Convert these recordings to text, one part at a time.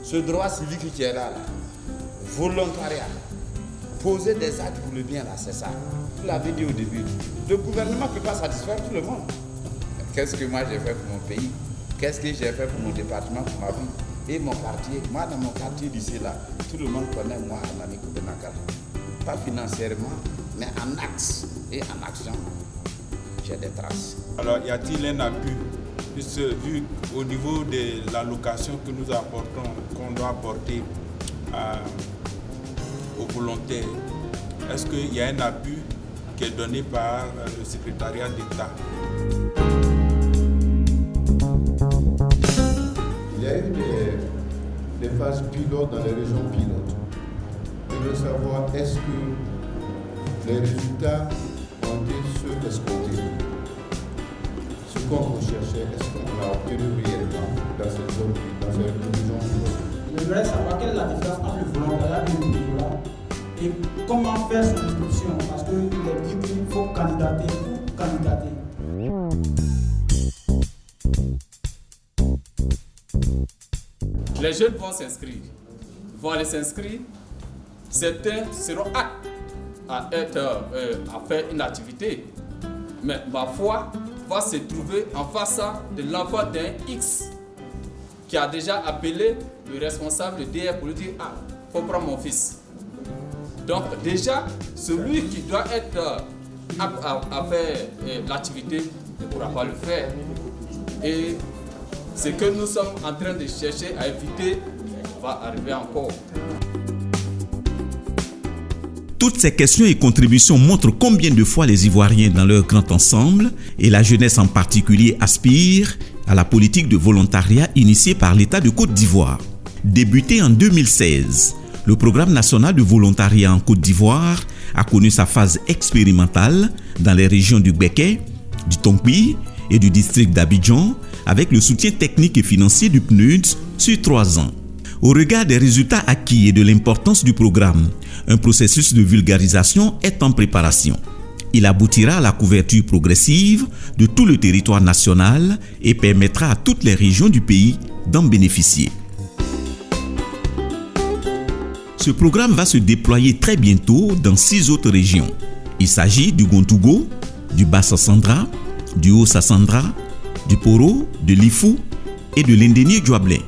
Ce droit civique qui est là, volontariat, poser des actes pour le bien, là, c'est ça. Vous l'avez dit au début, le gouvernement ne peut pas satisfaire tout le monde. Qu'est-ce que moi j'ai fait pour mon pays? Qu'est-ce que j'ai fait pour mon département, pour ma vie? Et mon quartier, moi dans mon quartier d'ici là, tout le monde connaît moi, Anani Koubenakal. Pas financièrement, mais en axe et en action, j'ai des traces. Alors, y a-t-il un appui, vu au niveau de l'allocation que nous apportons, qu'on doit apporter aux volontaires? Est-ce qu'il y a un appui qui est donné par le secrétariat d'État? Il y a eu des phases pilotes dans les régions pilotes. Je veux savoir, est-ce que les résultats ont été ceux escomptés? Ce qu'on recherchait, est-ce qu'on l'a obtenu réellement dans ces zones, dans ces régions pilotes? Je voudrais savoir quelle est la différence entre le volontariat et le bénévolat et comment faire son inscription, parce qu'il est dit qu'il faut candidater ou candidater. Les jeunes vont s'inscrire, vont aller s'inscrire. Certains seront aptes à faire une activité. Mais ma foi va se trouver en face de l'enfant d'un X qui a déjà appelé le responsable de DR pour lui dire « Ah, il faut prendre mon fils ». Donc déjà, celui qui doit être apte à faire l'activité ne pourra pas le faire. Et ce que nous sommes en train de chercher à éviter va arriver encore. Toutes ces questions et contributions montrent combien de fois les Ivoiriens dans leur grand ensemble, et la jeunesse en particulier, aspirent à la politique de volontariat initiée par l'État de Côte d'Ivoire. Débuté en 2016, le programme national de volontariat en Côte d'Ivoire a connu sa phase expérimentale dans les régions du Béké, du Tongpi et du district d'Abidjan, avec le soutien technique et financier du PNUD sur 3 ans. Au regard des résultats acquis et de l'importance du programme, un processus de vulgarisation est en préparation. Il aboutira à la couverture progressive de tout le territoire national et permettra à toutes les régions du pays d'en bénéficier. Ce programme va se déployer très bientôt dans 6 autres régions. Il s'agit du Gontougo, du Bas-Sassandra, du Haut-Sassandra, du Poro, de l'Ifou et de l'Indénié-Djouablé.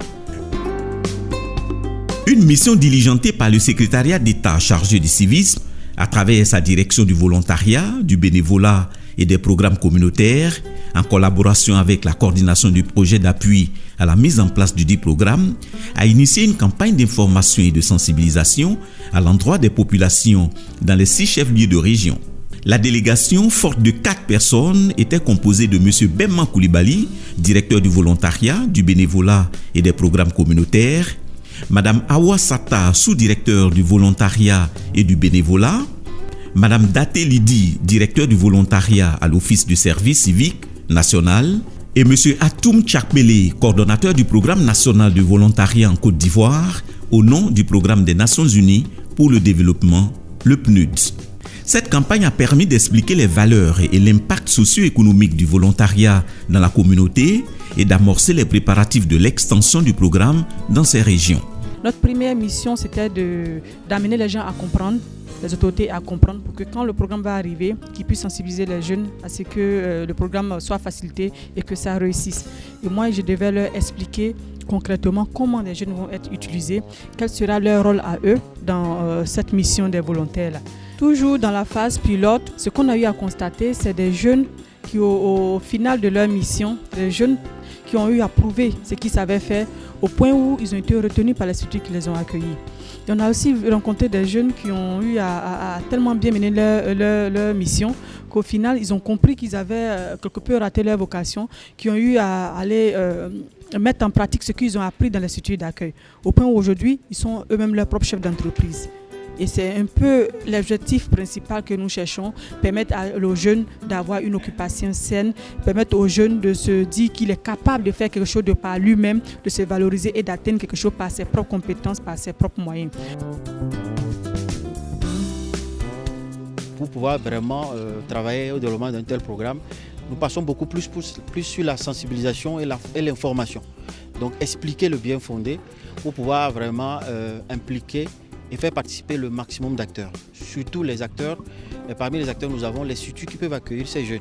Une mission diligentée par le secrétariat d'État chargé du civisme à travers sa direction du volontariat, du bénévolat et des programmes communautaires, en collaboration avec la coordination du projet d'appui à la mise en place du dit programme, a initié une campagne d'information et de sensibilisation à l'endroit des populations dans les 6 chefs-lieux de région. La délégation, forte de 4 personnes, était composée de M. Bemman Koulibaly, directeur du volontariat, du bénévolat et des programmes communautaires, Mme Awa Sata, sous-directeur du volontariat et du bénévolat, Mme Daté Lidi, directeur du volontariat à l'Office du service civique national, et M. Atoum Tchakbele, coordonnateur du programme national de volontariat en Côte d'Ivoire, au nom du programme des Nations Unies pour le développement, le PNUD. Cette campagne a permis d'expliquer les valeurs et l'impact socio-économique du volontariat dans la communauté et d'amorcer les préparatifs de l'extension du programme dans ces régions. Notre première mission, c'était d'amener les gens à comprendre, les autorités à comprendre, pour que quand le programme va arriver, qu'ils puissent sensibiliser les jeunes à ce que le programme soit facilité et que ça réussisse. Et moi, je devais leur expliquer concrètement comment les jeunes vont être utilisés, quel sera leur rôle à eux dans cette mission des volontaires-là. Toujours dans la phase pilote, ce qu'on a eu à constater, c'est des jeunes qui, au final de leur mission, des jeunes qui ont eu à prouver ce qu'ils savaient faire au point où ils ont été retenus par les structures qui les ont accueillis. Et on a aussi rencontré des jeunes qui ont eu à tellement bien mener leur mission qu'au final, ils ont compris qu'ils avaient quelque peu raté leur vocation, qui ont eu à aller mettre en pratique ce qu'ils ont appris dans les structures d'accueil. Au point où aujourd'hui, ils sont eux-mêmes leurs propres chefs d'entreprise. Et c'est un peu l'objectif principal que nous cherchons, permettre aux jeunes d'avoir une occupation saine, permettre aux jeunes de se dire qu'il est capable de faire quelque chose de par lui-même, de se valoriser et d'atteindre quelque chose par ses propres compétences, par ses propres moyens. Pour pouvoir vraiment travailler au développement d'un tel programme, nous passons beaucoup plus sur la sensibilisation et l'information. Donc expliquer le bien fondé pour pouvoir vraiment impliquer et faire participer le maximum d'acteurs. Surtout les acteurs, et parmi les acteurs nous avons les structures qui peuvent accueillir ces jeunes.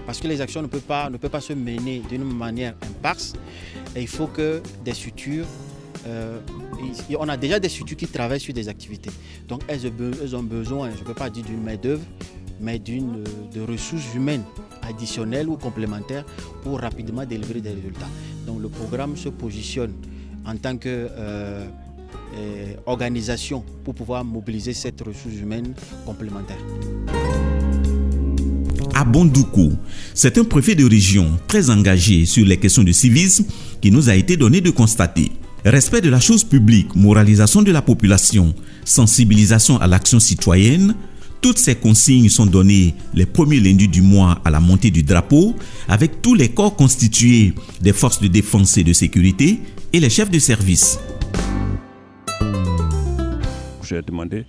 Parce que les actions ne peuvent pas se mener d'une manière éparse. Et il faut que des structures, on a déjà des structures qui travaillent sur des activités. Donc elles ont besoin, je ne peux pas dire d'une main-d'œuvre, mais de ressources humaines additionnelles ou complémentaires pour rapidement délivrer des résultats. Donc le programme se positionne en tant qu'organisation pour pouvoir mobiliser cette ressource humaine complémentaire. À Bondoukou, c'est un préfet de région très engagé sur les questions de civisme qui nous a été donné de constater. Respect de la chose publique, moralisation de la population, sensibilisation à l'action citoyenne, toutes ces consignes sont données les premiers lundis du mois à la montée du drapeau avec tous les corps constitués des forces de défense et de sécurité et les chefs de service. J'ai demandé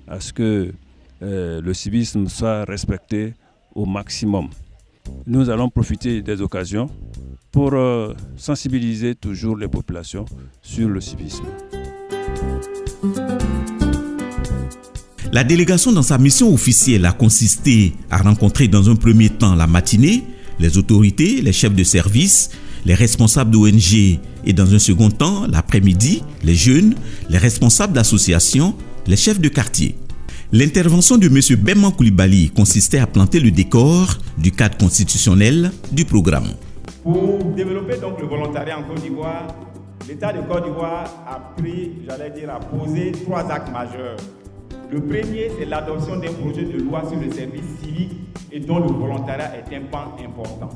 à ce que le civisme soit respecté au maximum. Nous allons profiter des occasions pour sensibiliser toujours les populations sur le civisme. La délégation dans sa mission officielle a consisté à rencontrer dans un premier temps la matinée les autorités, les chefs de service, les responsables d'ONG et dans un second temps, l'après-midi, les jeunes, les responsables d'associations, les chefs de quartier. L'intervention de M. Bemman Koulibaly consistait à planter le décor du cadre constitutionnel du programme. Pour développer donc le volontariat en Côte d'Ivoire, l'État de Côte d'Ivoire a posé 3 actes majeurs. Le premier, c'est l'adoption d'un projet de loi sur le service civique et dont le volontariat est un pan important.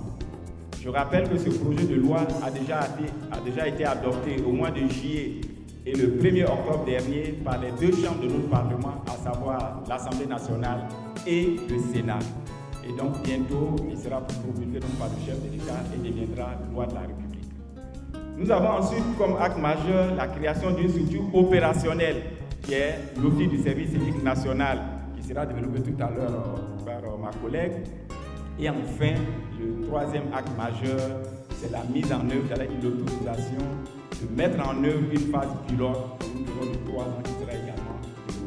Je rappelle que ce projet de loi a déjà été adopté au mois de juillet et le 1er octobre dernier par les 2 chambres de notre Parlement, à savoir l'Assemblée nationale et le Sénat. Et donc bientôt, il sera promulgué par le chef de l'État et deviendra loi de la République. Nous avons ensuite comme acte majeur la création d'une structure opérationnelle qui est l'Office du service civique national, qui sera développé tout à l'heure par ma collègue. Et enfin, le 3e acte majeur, c'est la mise en œuvre, c'est-à-dire l'autorisation de mettre en œuvre une phase pilote pour une période de 3 ans qui sera également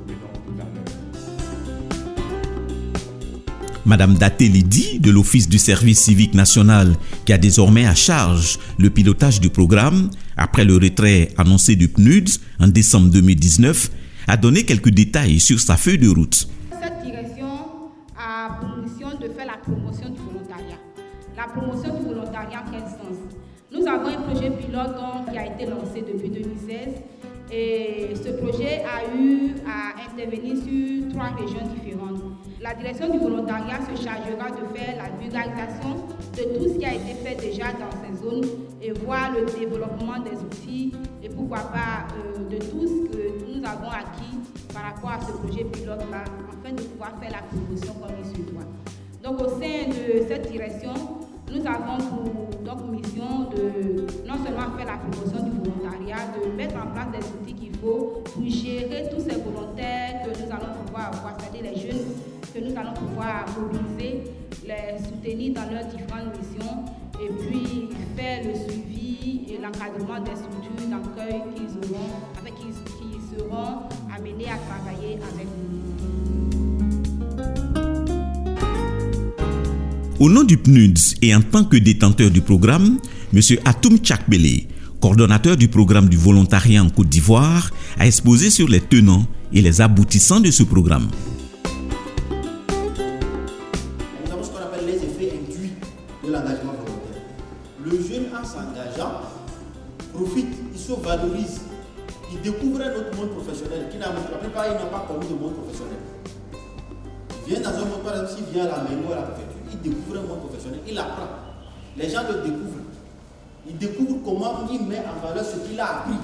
développée tout à l'heure. Madame Daté Lydie de l'Office du service civique national, qui a désormais à charge le pilotage du programme, après le retrait annoncé du PNUD en décembre 2019, a donné quelques détails sur sa feuille de route. Cette direction a pour mission de faire la promotion du volontariat. La promotion du volontariat en quel sens? Nous avons un projet pilote qui a été lancé depuis 2016 et ce projet a eu à intervenir sur 3 régions différentes. La direction du volontariat se chargera de faire la vulgarisation de tout ce qui a été fait déjà dans ces zones et voir le développement des outils et pourquoi pas de tout ce que nous avons acquis par rapport à ce projet pilote-là, afin de pouvoir faire la promotion comme il se doit. Donc au sein de cette direction, nous avons pour mission de non seulement faire la promotion du volontariat, de mettre en place des outils qu'il faut pour gérer tous ces volontaires que nous allons pouvoir avoir, c'est-à-dire les jeunes que nous allons pouvoir mobiliser, les soutenir dans leurs différentes missions et puis faire le suivi et l'encadrement des structures d'accueil qu'ils seront amenés à travailler avec nous. Au nom du PNUD et en tant que détenteur du programme, M. Atoum Tchakbele, coordonnateur du programme du volontariat en Côte d'Ivoire, a exposé sur les tenants et les aboutissants de ce programme. Nous avons ce qu'on appelle les effets induits de l'engagement volontaire. Le jeune, en s'engageant, profite, il se valorise, il découvre un autre monde professionnel qui la plupart n'ont pas connu de monde professionnel. Il vient dans un monde, par exemple, s'il vient à la mairie ou à la préfecture, il découvre un monde professionnel, il apprend. Les gens le découvrent. Il découvre comment il met en valeur ce qu'il a appris.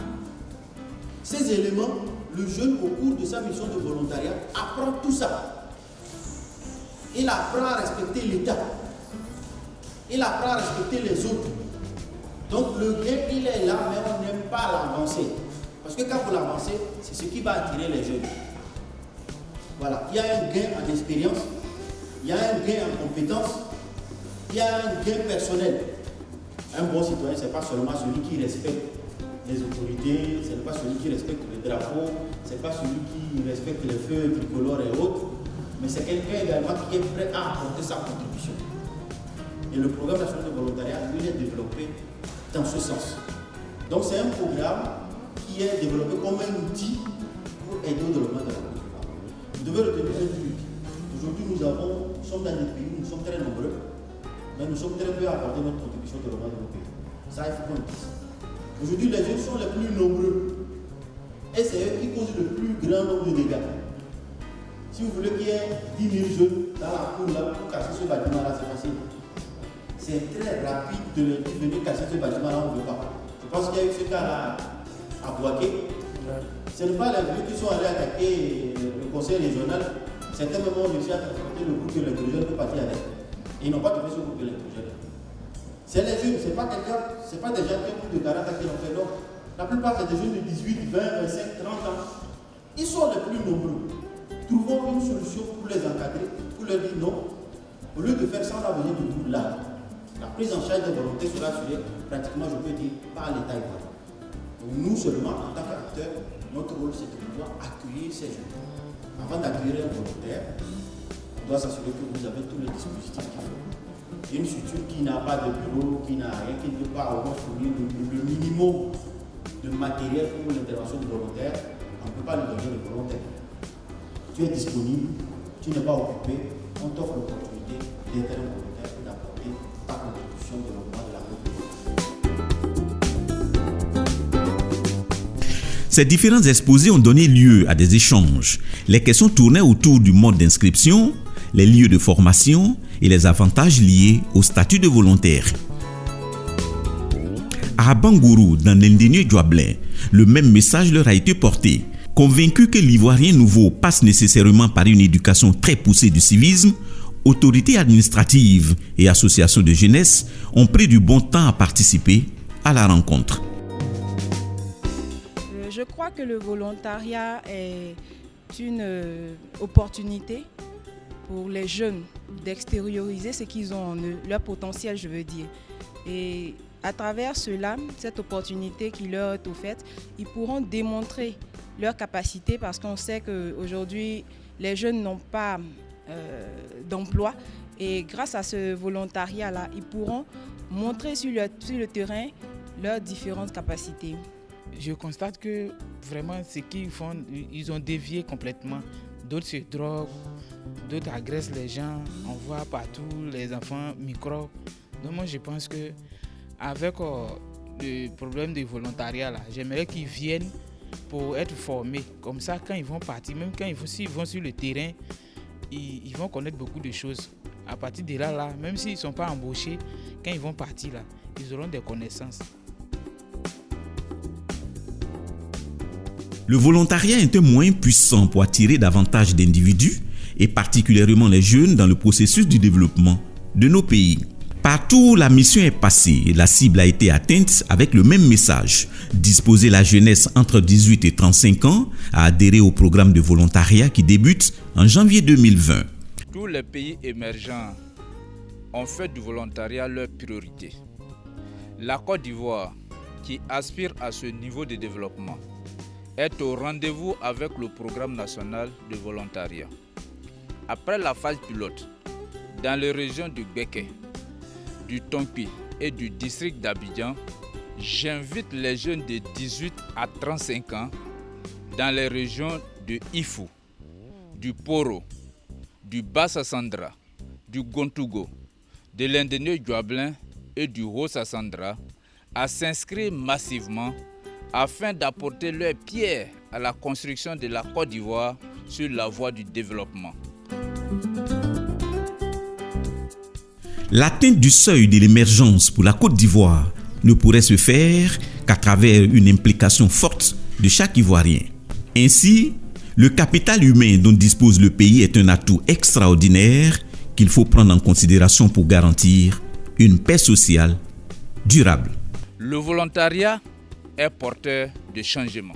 Ces éléments le jeune, au cours de sa mission de volontariat, apprend tout ça. Il apprend à respecter l'État. Il apprend à respecter les autres. Donc le gain, il est là, mais on n'aime pas l'avancer. Parce que quand vous l'avancez, c'est ce qui va attirer les jeunes. Voilà, il y a un gain en expérience, il y a un gain en compétence, il y a un gain personnel. Un bon citoyen, ce n'est pas seulement celui qui respecte les autorités, ce n'est pas celui qui respecte le drapeau, ce n'est pas celui qui respecte les feux tricolores et autres, mais c'est quelqu'un également qui est prêt à apporter sa contribution. Et le programme national de volontariat, lui, est développé dans ce sens. Donc c'est un programme qui est développé comme un outil pour aider au développement de la Côte d'Ivoire. Vous devez retenir un truc. Aujourd'hui, nous sommes dans des pays où nous sommes très nombreux, mais nous sommes très peu à apporter notre contribution au développement de nos pays. Ça, il faut qu'on le dise. Aujourd'hui, les jeunes sont les plus nombreux. Et c'est eux qui causent le plus grand nombre de dégâts. Si vous voulez qu'il y ait 10 000 jeunes dans la cour là pour casser ce bâtiment-là, c'est facile. C'est très rapide de leur dire venir casser ce bâtiment-là, on ne veut pas. Je pense qu'il y a eu ce cas-là à Boaké. Ce n'est pas les vieux qui sont allés attaquer le conseil régional. Certains même ont réussi à transporter le groupe électrogène pour partir avec. Et ils n'ont pas trouvé ce groupe électrogène. C'est les jeunes, ce n'est pas des gens qui ont plus de 40 ans qui l'ont fait. Non. La plupart, c'est des jeunes de 18, 20, 25, 30 ans. Ils sont les plus nombreux. Trouvons une solution pour les encadrer, pour leur dire non. Au lieu de faire ça, on a besoin de vous là. La prise en charge des volontés sera assurée pratiquement, je peux dire, par l'État ivoirien. Donc nous seulement, en tant qu'acteurs, notre rôle, c'est de pouvoir accueillir ces jeunes. Avant d'accueillir un volontaire, on doit s'assurer que vous avez tous les dispositifs qu'il faut. Une structure qui n'a pas de bureau, qui n'a rien, qui ne peut pas avoir fournir le minimum de matériel pour l'intervention du volontaire, on ne peut pas lui donner le volontaire. Tu es disponible, tu n'es pas occupé, on t'offre l'opportunité d'être un volontaire et d'apporter ta contribution au développement de la Côte d'Ivoire. Ces différents exposés ont donné lieu à des échanges. Les questions tournaient autour du mode d'inscription, les lieux de formation et les avantages liés au statut de volontaire. À Bangourou, dans l'Indénieux Djoablin, le même message leur a été porté. Convaincu que l'Ivoirien nouveau passe nécessairement par une éducation très poussée du civisme, autorités administratives et associations de jeunesse ont pris du bon temps à participer à la rencontre. Je crois que le volontariat est une opportunité pour les jeunes d'extérioriser ce qu'ils ont en eux, leur potentiel, je veux dire. Et à travers cela, cette opportunité qui leur est offerte, ils pourront démontrer leur capacité parce qu'on sait qu'aujourd'hui, les jeunes n'ont pas d'emploi. Et grâce à ce volontariat-là, ils pourront montrer sur le terrain leurs différentes capacités. Je constate que vraiment ce qu'ils font, ils ont dévié complètement. D'autres se droguent, d'autres agressent les gens, on voit partout les enfants microbes. Donc moi je pense qu'avec le problème du volontariat, j'aimerais qu'ils viennent pour être formés. Comme ça, quand ils vont partir, même s'ils vont sur le terrain, ils vont connaître beaucoup de choses. À partir de là, même s'ils ne sont pas embauchés, quand ils vont partir, ils auront des connaissances. Le volontariat est un moyen puissant pour attirer davantage d'individus et particulièrement les jeunes dans le processus du développement de nos pays. Partout où la mission est passée, la cible a été atteinte avec le même message. Disposer la jeunesse entre 18 et 35 ans à adhérer au programme de volontariat qui débute en janvier 2020. Tous les pays émergents ont fait du volontariat leur priorité. La Côte d'Ivoire, qui aspire à ce niveau de développement, est au rendez-vous avec le programme national de volontariat. Après la phase pilote, dans les régions du Béké, du Tonki et du district d'Abidjan, j'invite les jeunes de 18 à 35 ans dans les régions de Ifou, du Poro, du Bas-Sassandra, du Gontougo, de l'Indénieux Djoablin et du Haut-Sassandra à s'inscrire massivement afin d'apporter leur pierre à la construction de la Côte d'Ivoire sur la voie du développement. L'atteinte du seuil de l'émergence pour la Côte d'Ivoire ne pourrait se faire qu'à travers une implication forte de chaque Ivoirien. Ainsi, le capital humain dont dispose le pays est un atout extraordinaire qu'il faut prendre en considération pour garantir une paix sociale durable. Le volontariat est porteur de changement.